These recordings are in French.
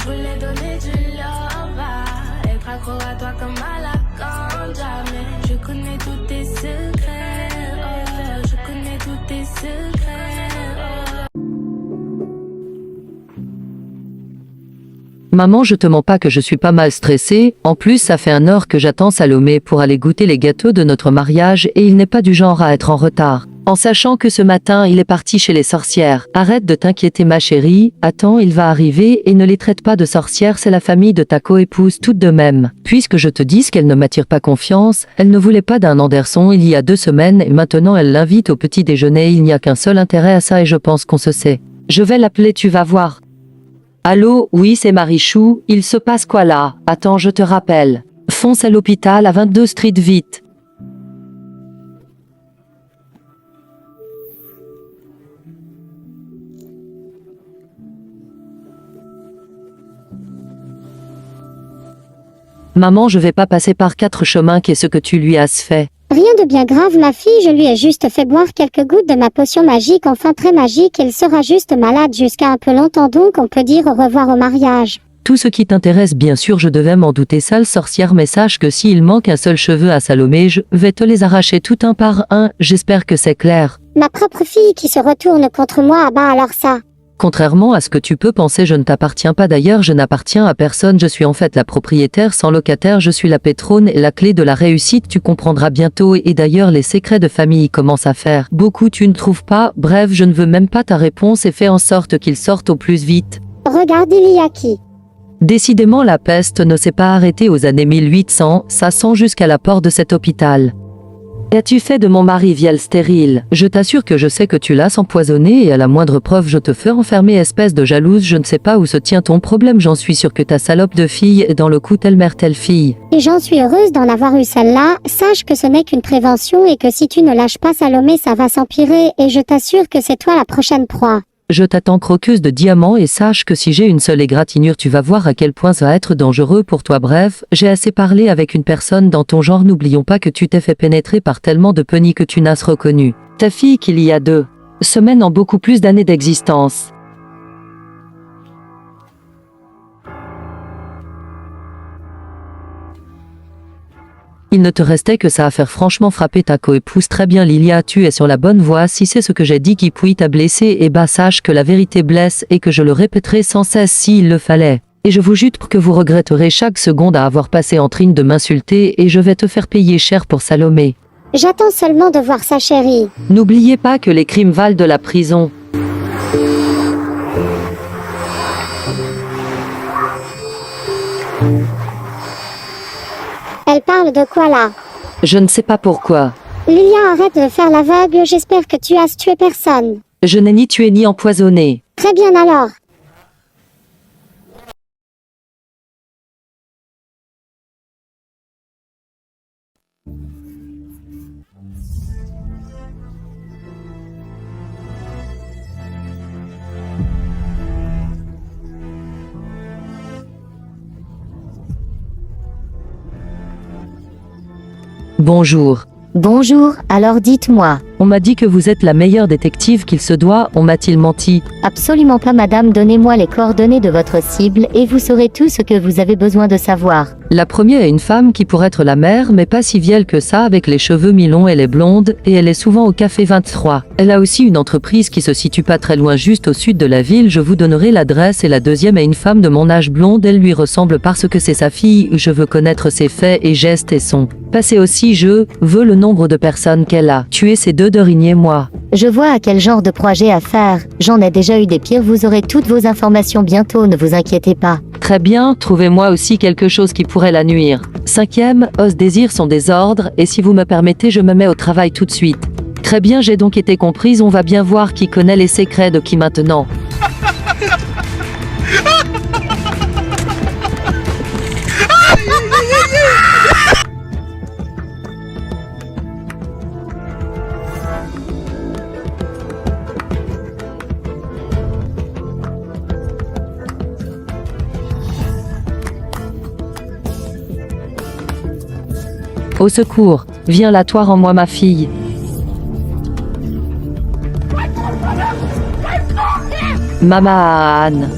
voulais donner du love, être accro à toi comme à la ganja. Mais je connais tous tes secrets, oh, je connais tous tes secrets, oh. Maman, je te mens pas que je suis pas mal stressée, en plus ça fait 1 heure que j'attends Salomé pour aller goûter les gâteaux de notre mariage et il n'est pas du genre à être en retard. En sachant que ce matin il est parti chez les sorcières. Arrête de t'inquiéter ma chérie, attends il va arriver et ne les traite pas de sorcières, c'est la famille de ta co-épouse toute de même. Puisque je te dis qu'elle ne m'attire pas confiance, elle ne voulait pas d'un Anderson il y a 2 semaines et maintenant elle l'invite au petit déjeuner, il n'y a qu'un seul intérêt à ça et je pense qu'on se sait. Je vais l'appeler, tu vas voir. Allô, oui c'est Marichou, il se passe quoi là? Attends je te rappelle. Fonce à l'hôpital à 22 Street vite. Maman, je vais pas passer par 4 chemins, qu'est ce que tu lui as fait? Rien de bien grave ma fille, je lui ai juste fait boire quelques gouttes de ma potion magique, enfin très magique, elle sera juste malade jusqu'à un peu longtemps donc on peut dire au revoir au mariage. Tout ce qui t'intéresse bien sûr, je devais m'en douter, sale sorcière, mais sache que s'il manque un seul cheveu à Salomé, je vais te les arracher tout un par un, j'espère que c'est clair. Ma propre fille qui se retourne contre moi, ah bah alors ça. Contrairement à ce que tu peux penser, je ne t'appartiens pas, d'ailleurs je n'appartiens à personne, je suis en fait la propriétaire sans locataire, je suis la patronne et la clé de la réussite, tu comprendras bientôt, et d'ailleurs les secrets de famille commencent à faire beaucoup, tu ne trouves pas? Bref, je ne veux même pas ta réponse et fais en sorte qu'ils sortent au plus vite. Regarde il y a qui. Décidément la peste ne s'est pas arrêtée aux années 1800, ça sent jusqu'à la porte de cet hôpital. Qu'as-tu fait de mon mari vielle stérile? Je t'assure que je sais que tu l'as empoisonné et à la moindre preuve je te fais enfermer, espèce de jalouse, je ne sais pas où se tient ton problème, j'en suis sûre que ta salope de fille est dans le coup, telle mère telle fille. Et j'en suis heureuse d'en avoir eu celle-là, sache que ce n'est qu'une prévention et que si tu ne lâches pas Salomé ça va s'empirer et je t'assure que c'est toi la prochaine proie. Je t'attends croqueuse de diamants et sache que si j'ai une seule égratignure tu vas voir à quel point ça va être dangereux pour toi. Bref, j'ai assez parlé avec une personne dans ton genre, n'oublions pas que tu t'es fait pénétrer par tellement de pennies que tu n'as reconnu ta fille qu'il y a 2 semaines en beaucoup plus d'années d'existence. Il ne te restait que ça à faire, franchement frapper ta coépouse. Très bien Lilia, tu es sur la bonne voie, si c'est ce que j'ai dit qui puis t'a blessé, et bah sache que la vérité blesse et que je le répéterai sans cesse s'il le fallait. Et je vous jure que vous regretterez chaque seconde à avoir passé en train de m'insulter et je vais te faire payer cher pour Salomé. J'attends seulement de voir sa chérie. N'oubliez pas que les crimes valent de la prison. Elle parle de quoi là? Je ne sais pas pourquoi. Lilia, arrête de faire l'aveugle, j'espère que tu as tué personne. Je n'ai ni tué ni empoisonné. Très bien alors. Bonjour. Bonjour, alors dites-moi. On m'a dit que vous êtes la meilleure détective qu'il se doit, on m'a-t-il menti? Absolument pas madame, donnez-moi les coordonnées de votre cible et vous saurez tout ce que vous avez besoin de savoir. La première est une femme qui pourrait être la mère, mais pas si vieille que ça, avec les cheveux mi-longs, elle est blonde, et elle est souvent au café 23. Elle a aussi une entreprise qui se situe pas très loin, juste au sud de la ville, je vous donnerai l'adresse, et la deuxième est une femme de mon âge, blonde, elle lui ressemble parce que c'est sa fille, je veux connaître ses faits et gestes et son passé aussi, je veux le nombre de personnes qu'elle a tué, ces 2 Dorigny, moi. Je vois à quel genre de projet à faire, j'en ai déjà eu des pires, vous aurez toutes vos informations bientôt, ne vous inquiétez pas. Très bien, trouvez-moi aussi quelque chose qui pourrait la nuire. 5e, ose désir son désordre, et si vous me permettez je me mets au travail tout de suite. Très bien, j'ai donc été comprise, on va bien voir qui connaît les secrets de qui maintenant. Au secours, viens là, toi, rends-moi ma fille. Maman Anne.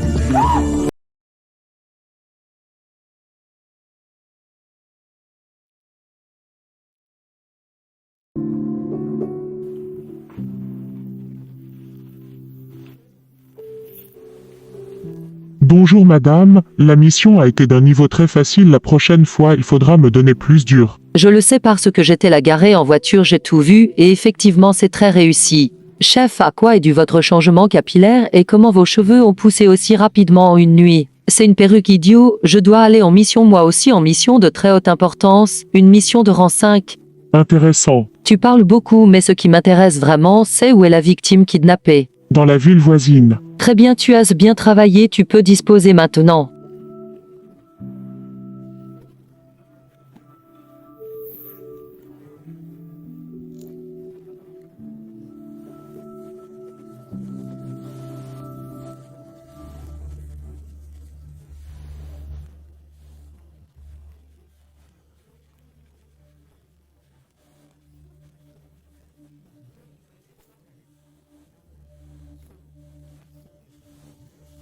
Bonjour madame, la mission a été d'un niveau très facile, la prochaine fois il faudra me donner plus dur. Je le sais parce que j'étais là garée en voiture, j'ai tout vu, et effectivement c'est très réussi. Chef, à quoi est dû votre changement capillaire et comment vos cheveux ont poussé aussi rapidement en une nuit? C'est une perruque idiot, je dois aller en mission moi aussi en mission de très haute importance, une mission de rang 5. Intéressant. Tu parles beaucoup mais ce qui m'intéresse vraiment c'est où est la victime kidnappée. Dans la ville voisine. Très bien, tu as bien travaillé, tu peux disposer maintenant.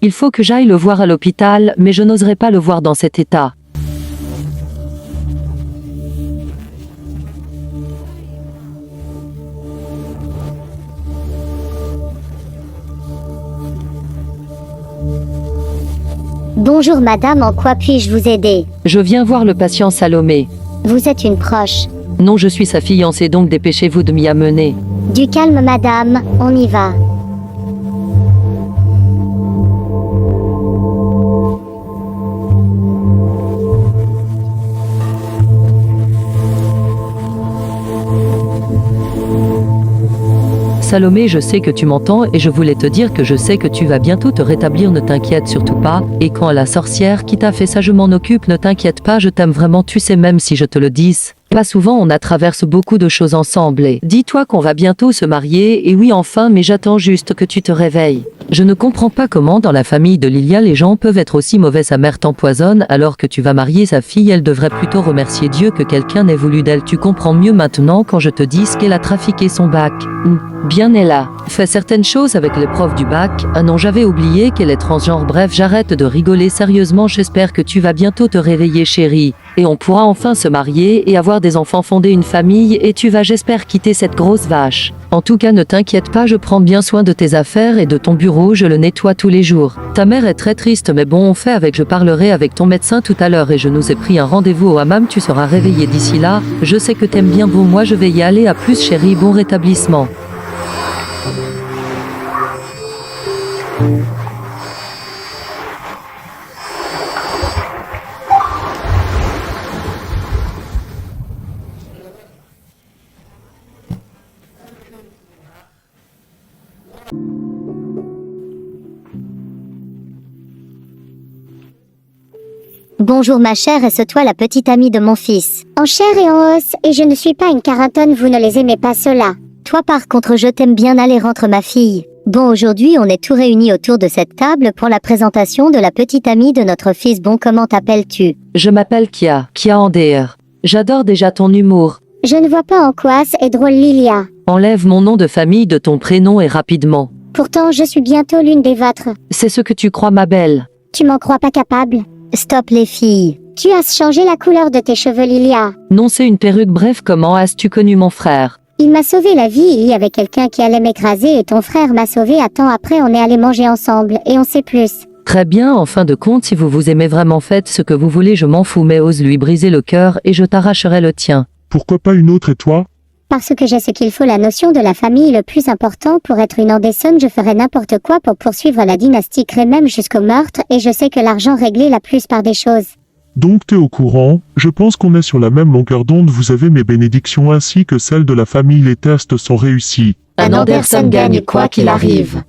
Il faut que j'aille le voir à l'hôpital, mais je n'oserais pas le voir dans cet état. Bonjour madame, en quoi puis-je vous aider? Je viens voir le patient Salomé. Vous êtes une proche. Non, je suis sa fiancée, donc dépêchez-vous de m'y amener. Du calme madame, on y va. Salomé, je sais que tu m'entends et je voulais te dire que je sais que tu vas bientôt te rétablir, ne t'inquiète surtout pas, et quand la sorcière qui t'a fait ça je m'en occupe, ne t'inquiète pas, je t'aime vraiment, tu sais même si je te le dis. Pas souvent on a traversé beaucoup de choses ensemble et dis-toi qu'on va bientôt se marier et oui enfin mais j'attends juste que tu te réveilles. Je ne comprends pas comment dans la famille de Lilia les gens peuvent être aussi mauvais, sa mère t'empoisonne alors que tu vas marier sa fille, elle devrait plutôt remercier Dieu que quelqu'un n'ait voulu d'elle, tu comprends mieux maintenant quand je te dis qu'elle a trafiqué son bac. Bien elle a fait certaines choses avec l'épreuve du bac, ah non j'avais oublié qu'elle est transgenre, bref j'arrête de rigoler sérieusement, j'espère que tu vas bientôt te réveiller chérie, et on pourra enfin se marier et avoir des enfants, fonder une famille et tu vas j'espère quitter cette grosse vache. En tout cas ne t'inquiète pas, je prends bien soin de tes affaires et de ton bureau, je le nettoie tous les jours. Ta mère est très triste mais bon on fait avec, je parlerai avec ton médecin tout à l'heure et je nous ai pris un rendez-vous au hammam, tu seras réveillé d'ici là, je sais que t'aimes bien, bon moi je vais y aller, à plus chérie, bon rétablissement. Bonjour ma chère, est-ce toi la petite amie de mon fils? En chair et en os, et je ne suis pas une quarantaine, vous ne les aimez pas ceux-là. Toi par contre je t'aime bien, allez rentre ma fille. Bon aujourd'hui on est tous réunis autour de cette table pour la présentation de la petite amie de notre fils. Bon comment t'appelles-tu? Je m'appelle Kia Ander. J'adore déjà ton humour. Je ne vois pas en quoi est drôle Lilia. Enlève mon nom de famille de ton prénom et rapidement. Pourtant je suis bientôt l'une des vôtres. C'est ce que tu crois ma belle. Tu m'en crois pas capable? Stop les filles. Tu as changé la couleur de tes cheveux Lilia. Non c'est une perruque, bref comment as-tu connu mon frère? Il m'a sauvé la vie, il y avait quelqu'un qui allait m'écraser et ton frère m'a sauvé à temps, après on est allé manger ensemble et on sait plus. Très bien, en fin de compte si vous vous aimez vraiment faites ce que vous voulez, je m'en fous mais ose lui briser le cœur et je t'arracherai le tien. Pourquoi pas une autre et toi? Parce que j'ai ce qu'il faut, la notion de la famille le plus important pour être une Anderson, je ferai n'importe quoi pour poursuivre la dynastie Grey même jusqu'au meurtre et je sais que l'argent réglait la plus par des choses. Donc t'es au courant, je pense qu'on est sur la même longueur d'onde, vous avez mes bénédictions ainsi que celles de la famille, les tests sont réussis. Un Anderson gagne quoi qu'il arrive.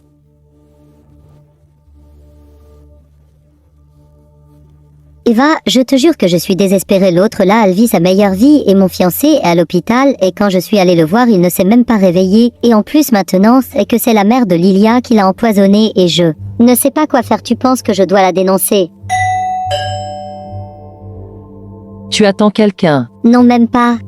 Eva, je te jure que je suis désespérée, l'autre là elle vit sa meilleure vie et mon fiancé est à l'hôpital et quand je suis allée le voir il ne s'est même pas réveillé et en plus maintenant c'est que c'est la mère de Lilia qui l'a empoisonné et je ne sais pas quoi faire, tu penses que je dois la dénoncer? Tu attends quelqu'un? Non même pas,